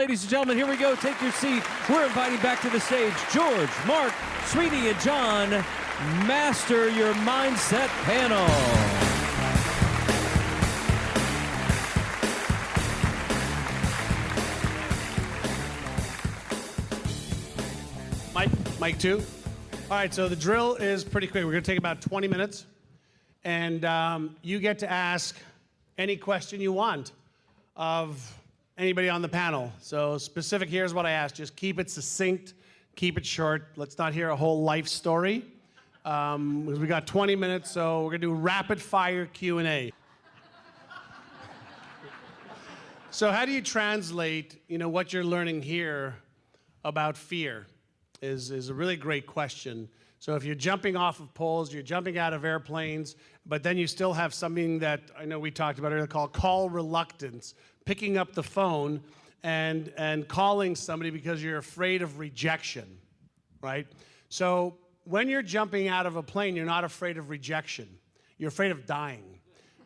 ladies and gentlemen, here we go. Take your seat. We're inviting back to the stage George, Mark, Sweetie, and John. Master your mindset panel. Mic 2. All right, so the drill is pretty quick. We're going to take about 20 minutes, and you get to ask any question you want of anybody on the panel. So specific, here's what I asked. Just keep it succinct, keep it short. Let's not hear a whole life story. We got 20 minutes, so we're going to do rapid-fire Q&A. So how do you translate, what you're learning here about fear? Is a really great question. So if you're jumping off of poles, you're jumping out of airplanes, but then you still have something that I know we talked about earlier called call reluctance, picking up the phone and calling somebody because you're afraid of rejection, right? So when you're jumping out of a plane, you're not afraid of rejection. You're afraid of dying,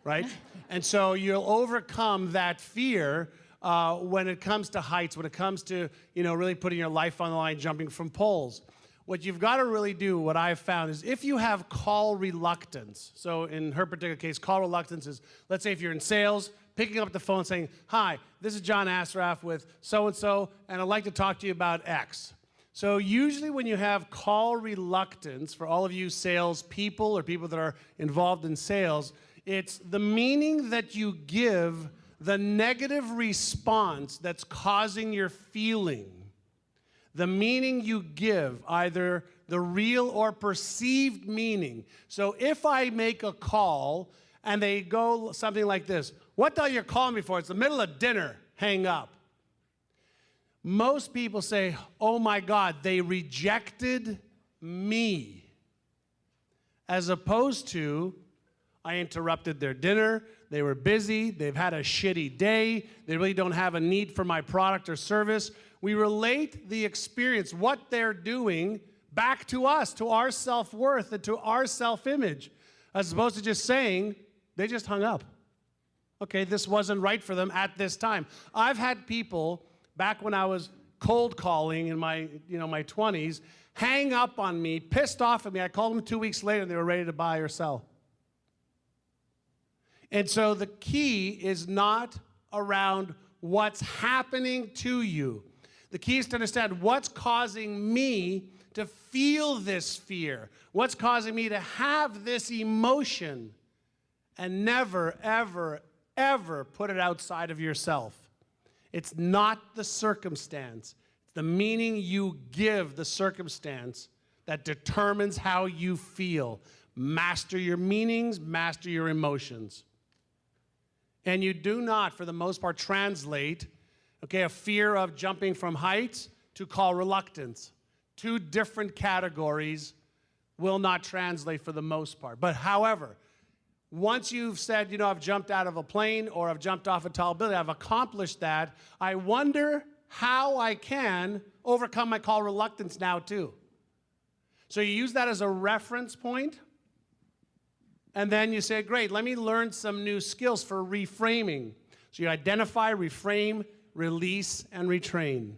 right? And so you'll overcome that fear when it comes to heights, when it comes to, really putting your life on the line, jumping from poles. What you've got to really do, what I've found, is if you have call reluctance, so in her particular case, call reluctance is, let's say if you're in sales, picking up the phone saying, hi, this is John Assaraf with so-and-so, and I'd like to talk to you about X. So usually when you have call reluctance, for all of you sales people or people that are involved in sales, it's the meaning that you give the negative response that's causing your feeling, the meaning you give, either the real or perceived meaning. So if I make a call and they go something like this, what the hell you're calling me for? It's the middle of dinner, hang up. Most people say, oh my God, they rejected me. As opposed to, I interrupted their dinner, they were busy, they've had a shitty day, they really don't have a need for my product or service. We relate the experience, what they're doing, back to us, to our self-worth and to our self-image, as opposed to just saying, they just hung up. Okay, this wasn't right for them at this time. I've had people, back when I was cold calling in my 20s, hang up on me, pissed off at me. I called them 2 weeks later and they were ready to buy or sell. And so the key is not around what's happening to you. The key is to understand what's causing me to feel this fear, what's causing me to have this emotion, and never, ever, ever put it outside of yourself. It's not the circumstance. It's the meaning you give the circumstance that determines how you feel. Master your meanings, master your emotions. And you do not, for the most part, translate, a fear of jumping from heights to call reluctance. Two different categories will not translate for the most part. But however, once you've said, I've jumped out of a plane or I've jumped off a tall building, I've accomplished that, I wonder how I can overcome my call reluctance now too. So you use that as a reference point. And then you say, great, let me learn some new skills for reframing. So you identify, reframe, release, and retrain.